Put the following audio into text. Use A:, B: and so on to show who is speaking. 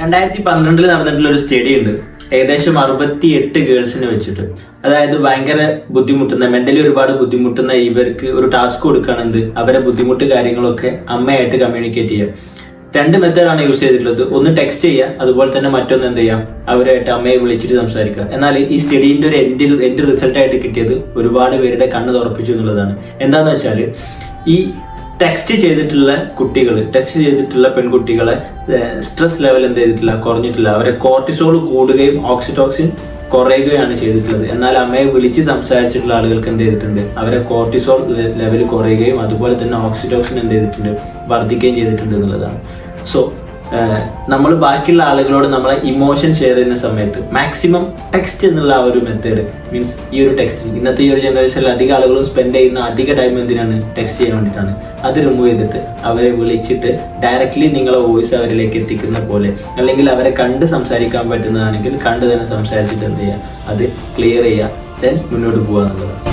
A: 2012 നടന്നിട്ടുള്ള ഒരു സ്റ്റഡി ഉണ്ട്. ഏകദേശം 68 ഗേൾസിനെ വെച്ചിട്ട്, അതായത് ഭയങ്കര ബുദ്ധിമുട്ടുന്ന, മെന്റലി ഒരുപാട് ബുദ്ധിമുട്ടുന്ന ഇവർക്ക് ഒരു ടാസ്ക് കൊടുക്കുകയാണെന്ത് അവരെ ബുദ്ധിമുട്ട് കാര്യങ്ങളൊക്കെ അമ്മയായിട്ട് കമ്മ്യൂണിക്കേറ്റ് ചെയ്യുക. 2 മെത്തേഡാണ് യൂസ് ചെയ്തിട്ടുള്ളത്. ഒന്ന് ടെക്സ്റ്റ് ചെയ്യുക, അതുപോലെ തന്നെ മറ്റൊന്ന് എന്ത് ചെയ്യാം, അവരായിട്ട് അമ്മയെ വിളിച്ചിട്ട് സംസാരിക്കുക. എന്നാൽ ഈ സ്റ്റഡീന്റെ ഒരു എൻഡ് റിസൾട്ട് ആയിട്ട് കിട്ടിയത് ഒരുപാട് പേരുടെ കണ്ണ് തുറപ്പിച്ചു എന്നുള്ളതാണ്. എന്താന്ന് വെച്ചാൽ ഈ ടെക്സ്റ്റ് ചെയ്തിട്ടുള്ള കുട്ടികൾ, ടെക്സ്റ്റ് ചെയ്തിട്ടുള്ള പെൺകുട്ടികളെ സ്ട്രെസ് ലെവൽ എന്ത് ചെയ്തിട്ടില്ല, കുറഞ്ഞിട്ടില്ല. അവരെ കോർട്ടിസോൾ കൂടുകയും ഓക്സിറ്റോക്സിൻ കുറയുകയാണ് ചെയ്തിട്ടുള്ളത്. എന്നാൽ അമ്മയെ വിളിച്ച് സംസാരിച്ചിട്ടുള്ള ആളുകൾക്ക് എന്ത് ചെയ്തിട്ടുണ്ട്, അവരെ കോർട്ടിസോൾ ലെവൽ കുറയുകയും അതുപോലെ തന്നെ ഓക്സിറ്റോക്സിൻ എന്ത് ചെയ്തിട്ടുണ്ട്, വർദ്ധിക്കുകയും ചെയ്തിട്ടുണ്ട് എന്നുള്ളതാണ്. സോ നമ്മൾ ബാക്കിയുള്ള ആളുകളോട് നമ്മളെ ഇമോഷൻ ഷെയർ ചെയ്യുന്ന സമയത്ത് മാക്സിമം ടെക്സ്റ്റ് എന്നുള്ള ആ ഒരു മെത്തേഡ്, മീൻസ് ഈ ഒരു ടെക്സ്റ്റ്, ഇന്നത്തെ ഈ ഒരു ജനറേഷനിൽ അധിക ആളുകളും സ്പെൻഡ് ചെയ്യുന്ന അധിക ടൈം എന്തിനാണ്, ടെക്സ്റ്റ് ചെയ്യാൻ വേണ്ടിയിട്ടാണ്. അത് റിമൂവ് ചെയ്തിട്ട് അവരെ വിളിച്ചിട്ട് ഡയറക്റ്റ്ലി നിങ്ങളെ വോയിസ് അവരിലേക്ക് എത്തിക്കുന്ന പോലെ, അല്ലെങ്കിൽ അവരെ കണ്ട് സംസാരിക്കാൻ പറ്റുന്നതാണെങ്കിൽ കണ്ട് തന്നെ സംസാരിച്ചിട്ട് എന്ത് ചെയ്യുക, അത് ക്ലിയർ ചെയ്യുക, ദെൻ മുന്നോട്ട് പോകുക എന്നുള്ളതാണ്.